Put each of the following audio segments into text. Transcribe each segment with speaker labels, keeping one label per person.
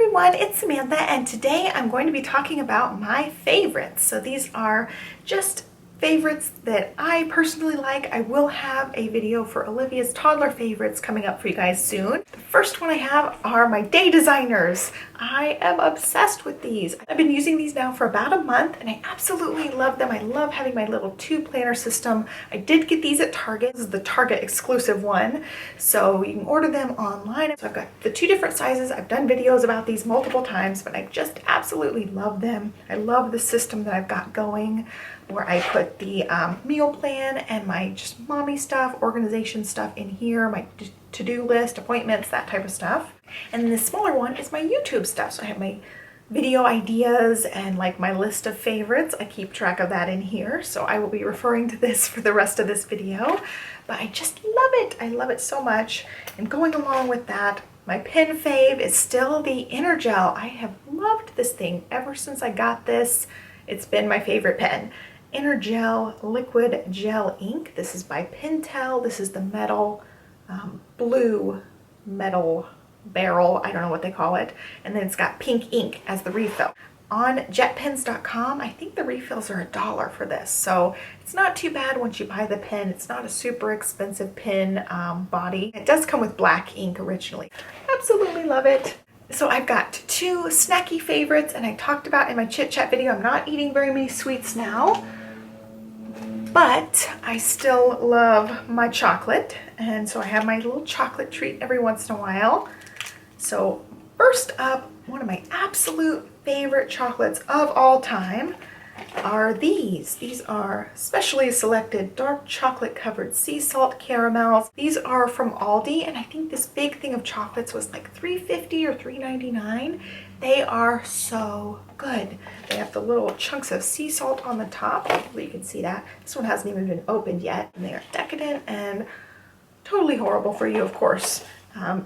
Speaker 1: everyone, it's Samantha, and today I'm going to be talking about my favorites. So these are just favorites that I personally like. I will have a video for Olivia's toddler favorites coming up for you guys soon. The first one I have are my day designers. I am obsessed with these. I've been using these now for about a month and I absolutely love them. I love having my little tube planner system. I did get these at Target. This is the Target exclusive one. So you can order them online. So I've got the two different sizes. I've done videos about these multiple times, but I just absolutely love them. I love the system that I've got going, where I put the meal plan and my just mommy stuff, organization stuff in here, my to-do list, appointments, that type of stuff. And then the smaller one is my YouTube stuff. So I have my video ideas and like my list of favorites. I keep track of that in here. So I will be referring to this for the rest of this video, but I just love it. I love it so much. And going along with that, my pen fave is still the Inner Gel. I have loved this thing ever since I got this. It's been my favorite pen. Inner Gel Liquid Gel Ink. This is by Pentel. This is the metal, blue metal barrel. I don't know what they call it. And then it's got pink ink as the refill. On jetpens.com, I think the refills are $1 for this. So it's not too bad once you buy the pen. It's not a super expensive pen body. It does come with black ink originally. Absolutely love it. So I've got two snacky favorites, and I talked about in my chit chat video, I'm not eating very many sweets now, but I still love my chocolate. And so I have my little chocolate treat every once in a while. So first up, one of my absolute favorite chocolates of all time are these. These are specially selected dark chocolate covered sea salt caramels. These are from Aldi, and I think this big thing of chocolates was like $3.50 or $3.99. They are so good. They have the little chunks of sea salt on the top. Hopefully you can see that. This one hasn't even been opened yet, and they are decadent and totally horrible for you, of course.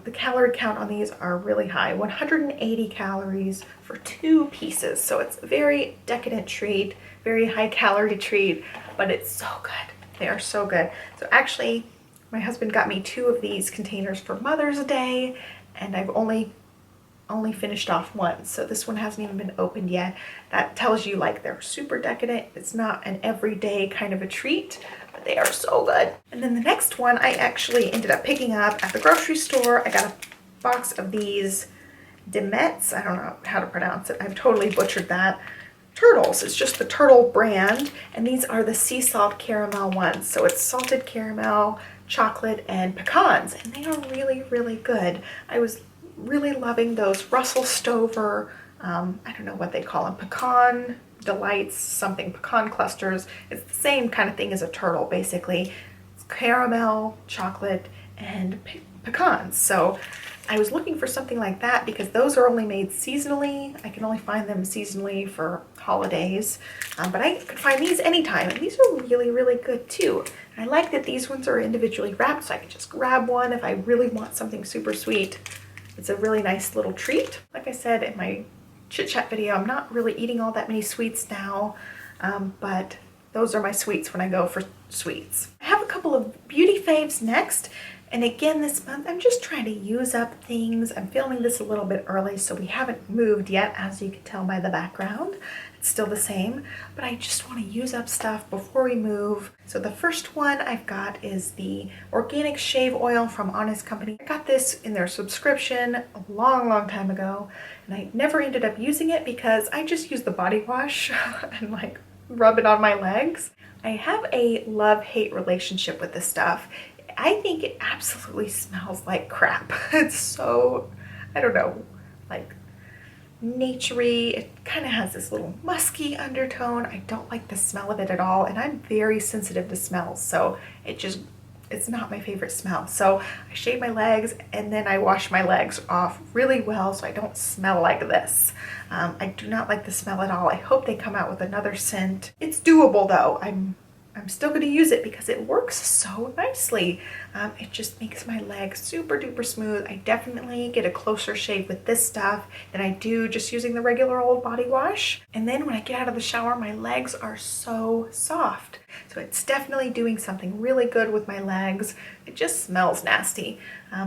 Speaker 1: The calorie count on these are really high, 180 calories for 2 pieces. So it's a very decadent treat, very high calorie treat, but it's so good. They are so good. So actually, my husband got me 2 of these containers for Mother's Day, and I've only finished off one. So this one hasn't even been opened yet. That tells you like they're super decadent. It's not an everyday kind of a treat, but they are so good. And then the next one I actually ended up picking up at the grocery store. I got a box of these Demets. I don't know how to pronounce it. I've totally butchered that. Turtles. It's just the Turtle brand, and these are the sea salt caramel ones. So it's salted caramel, chocolate, and pecans, and they are really, really good. I was really loving those Russell Stover, I don't know what they call them, pecan delights, something, pecan clusters. It's the same kind of thing as a turtle, basically. It's caramel, chocolate, and pecans. So I was looking for something like that because those are only made seasonally. I can only find them seasonally for holidays, but I could find these anytime, and these are really, really good too. And I like that these ones are individually wrapped, so I can just grab one if I really want something super sweet. It's a really nice little treat. Like I said in my chit chat video, I'm not really eating all that many sweets now, but those are my sweets when I go for sweets. I have a couple of beauty faves next. And again, this month, I'm just trying to use up things. I'm filming this a little bit early, so we haven't moved yet, as you can tell by the background. It's still the same, but I just want to use up stuff before we move. So the first one I've got is the organic shave oil from Honest Company. I got this in their subscription a long, long time ago, and I never ended up using it because I just use the body wash and like rub it on my legs. I have a love-hate relationship with this stuff. I think it absolutely smells like crap. It's so, I don't know, like naturey. It kind of has this little musky undertone. I don't like the smell of it at all, and I'm very sensitive to smells, so it's not my favorite smell. So I shave my legs and then I wash my legs off really well so I don't smell like this. I do not like the smell at all. I hope they come out with another scent. It's doable though. I'm still going to use it because it works so nicely. It just makes my legs super duper smooth. I definitely get a closer shave with this stuff than I do just using the regular old body wash. And then when I get out of the shower, my legs are so soft. So it's definitely doing something really good with my legs. It just smells nasty.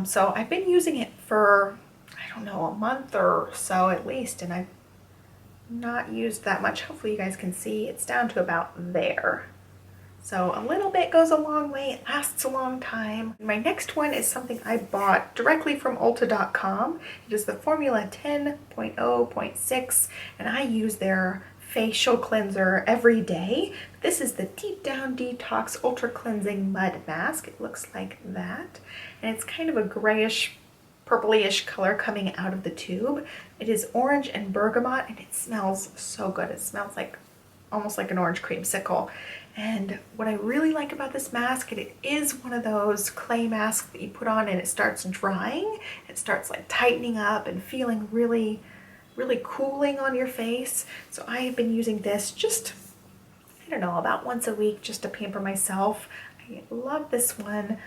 Speaker 1: So I've been using it for, I don't know, a month or so at least, and I've not used that much. Hopefully you guys can see it's down to about there. So a little bit goes a long way. It lasts a long time. My next one is something I bought directly from Ulta.com. It is the Formula 10.0.6, and I use their facial cleanser every day. This is the Deep Down Detox Ultra Cleansing Mud Mask. It looks like that, and it's kind of a grayish, purplyish color coming out of the tube. It is orange and bergamot, and it smells so good. It smells like almost like an orange creamsicle. And what I really like about this mask, it is one of those clay masks that you put on and it starts drying. It starts like tightening up and feeling really, really cooling on your face. So I have been using this just, I don't know, about once a week just to pamper myself. I love this one.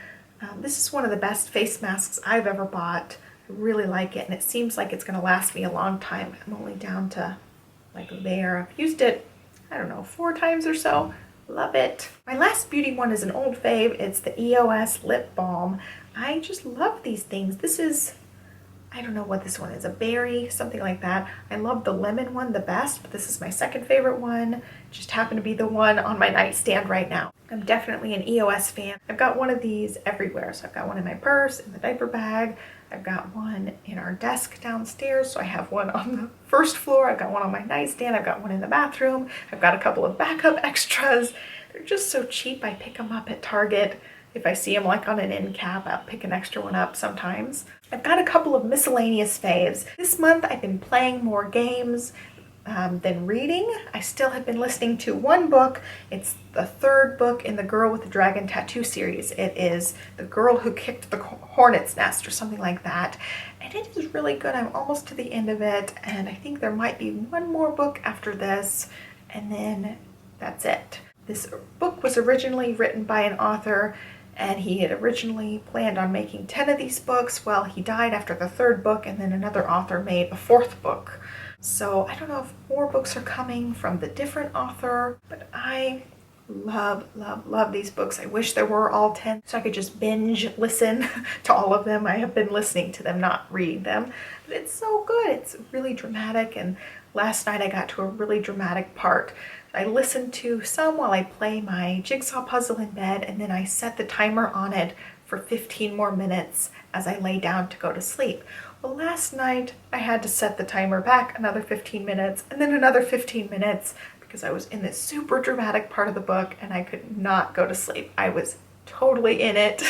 Speaker 1: This is one of the best face masks I've ever bought. I really like it, and it seems like it's going to last me a long time. I'm only down to like there. I've used it, I don't know, 4 times or so. Love it. My last beauty one is an old fave. It's the EOS Lip Balm. I just love these things. This is, I don't know what this one is, a berry, something like that. I love the lemon one the best, but this is my second favorite one. It just happened to be the one on my nightstand right now. I'm definitely an EOS fan. I've got one of these everywhere. So I've got one in my purse, in the diaper bag. I've got one in our desk downstairs. So I have one on the first floor. I've got one on my nightstand. I've got one in the bathroom. I've got a couple of backup extras. They're just so cheap. I pick them up at Target. If I see them like on an end cap, I'll pick an extra one up sometimes. I've got a couple of miscellaneous faves. This month I've been playing more games than reading. I still have been listening to one book. It's the 3rd book in the Girl with the Dragon Tattoo series. It is The Girl Who Kicked the Hornet's Nest or something like that. And it is really good. I'm almost to the end of it, and I think there might be one more book after this, and then that's it. This book was originally written by an author, and he had originally planned on making 10 of these books. Well, he died after the 3rd book, and then another author made a 4th book. So I don't know if more books are coming from the different author, but I love, love, love these books. I wish there were all 10 so I could just binge listen to all of them. I have been listening to them, not reading them, but it's so good. It's really dramatic, and last night I got to a really dramatic part. I listen to some while I play my jigsaw puzzle in bed, and then I set the timer on it for 15 more minutes as I lay down to go to sleep. Well, last night I had to set the timer back another 15 minutes and then another 15 minutes because I was in this super dramatic part of the book and I could not go to sleep. I was totally in it.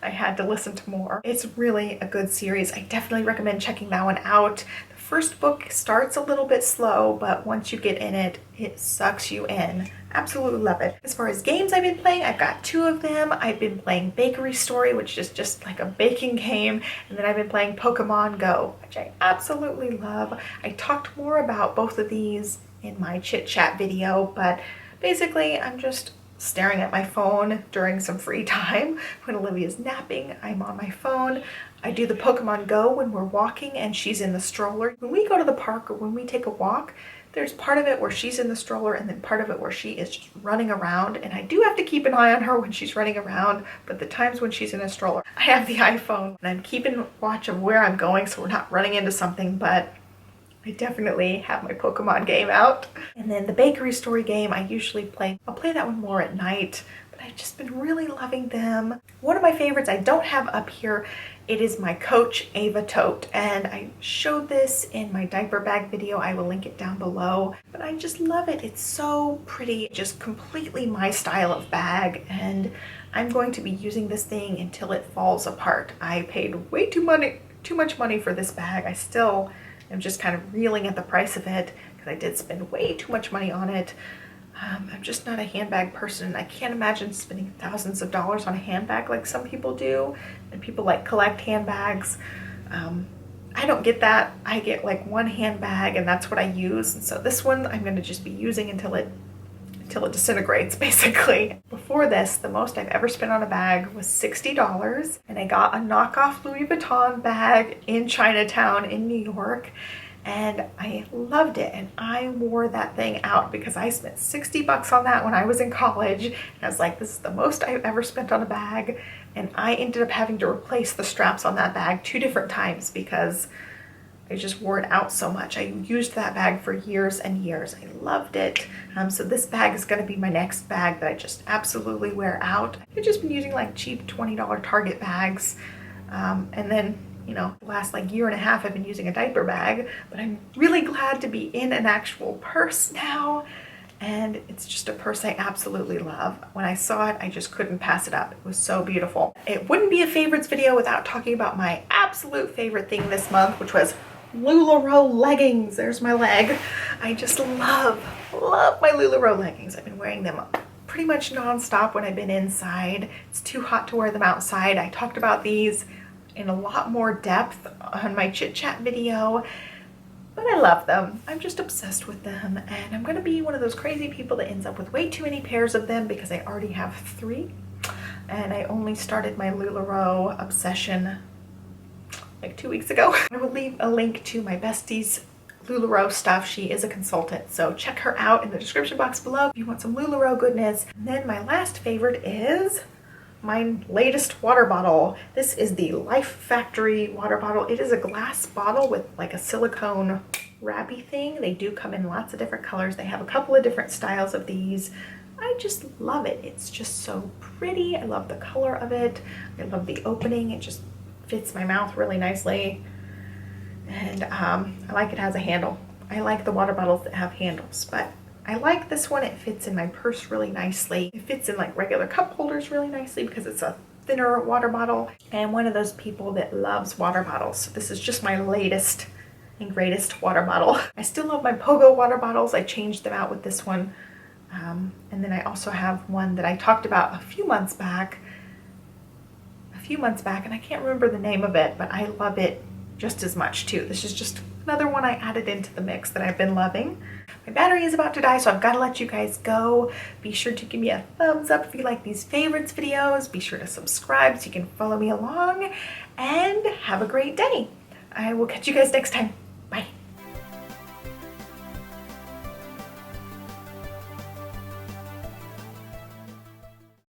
Speaker 1: I had to listen to more. It's really a good series. I definitely recommend checking that one out. The first book starts a little bit slow, but once you get in it, it sucks you in. Absolutely love it. As far as games I've been playing, I've got 2 of them. I've been playing Bakery Story, which is just like a baking game, and then I've been playing Pokemon Go, which I absolutely love. I talked more about both of these in my chit chat video, but basically I'm just staring at my phone during some free time. When Olivia's napping, I'm on my phone. I do the Pokemon Go when we're walking and she's in the stroller. When we go to the park or when we take a walk, there's part of it where she's in the stroller and then part of it where she is just running around, and I do have to keep an eye on her when she's running around, but the times when she's in a stroller, I have the iPhone and I'm keeping watch of where I'm going so we're not running into something, but I definitely have my Pokemon game out. And then the Bakery Story game I usually play. I'll play that one more at night, but I've just been really loving them. One of my favorites I don't have up here, it is my Coach Ava tote, and I showed this in my diaper bag video. I will link it down below, but I just love it. It's so pretty, just completely my style of bag, and I'm going to be using this thing until it falls apart. I paid way too much money for this bag. I still am just kind of reeling at the price of it because I did spend way too much money on it. I'm just not a handbag person. I can't imagine spending thousands of dollars on a handbag like some people do, and people like collect handbags. I don't get that. I get like one handbag and that's what I use, and so this one I'm going to just be using until it disintegrates, basically. Before this, the most I've ever spent on a bag was $60, and I got a knockoff Louis Vuitton bag in Chinatown in New York, and I loved it, and I wore that thing out because I spent 60 bucks on that when I was in college, and I was like, this is the most I've ever spent on a bag, and I ended up having to replace the straps on that bag 2 different times because I just wore it out so much. I used that bag for years and years. I loved it. So this bag is going to be my next bag that I just absolutely wear out. I've just been using like cheap $20 Target bags. And then, you know, the last like year and a half I've been using a diaper bag, but I'm really glad to be in an actual purse now. And it's just a purse I absolutely love. When I saw it, I just couldn't pass it up. It was so beautiful. It wouldn't be a favorites video without talking about my absolute favorite thing this month, which was LuLaRoe leggings. There's my leg. I just love my LuLaRoe leggings. I've been wearing them pretty much non-stop when I've been inside. It's too hot to wear them outside. I talked about these in a lot more depth on my chit chat video. But I love them. I'm just obsessed with them, and I'm gonna be one of those crazy people that ends up with way too many pairs of them because I already have 3, and I only started my LuLaRoe obsession like 2 weeks ago. I will leave a link to my bestie's LuLaRoe stuff. She is a consultant, so check her out in the description box below if you want some LuLaRoe goodness. And then my last favorite is my latest water bottle. This is the Life Factory water bottle. It is a glass bottle with like a silicone wrappy thing. They do come in lots of different colors. They have a couple of different styles of these. I just love it. It's just so pretty. I love the color of it. I love the opening. It just fits my mouth really nicely. And I like it has a handle. I like the water bottles that have handles, but I like this one. It fits in my purse really nicely. It fits in like regular cup holders really nicely because it's a thinner water bottle. And one of those people that loves water bottles. So this is just my latest and greatest water bottle. I still love my Pogo water bottles. I changed them out with this one. And then I also have one that I talked about a few months back, and I can't remember the name of it, but I love it just as much too. This is just another one I added into the mix that I've been loving. My battery is about to die, so I've got to let you guys go. Be sure to give me a thumbs up if you like these favorites videos. Be sure to subscribe so you can follow me along, and have a great day. I will catch you guys next time.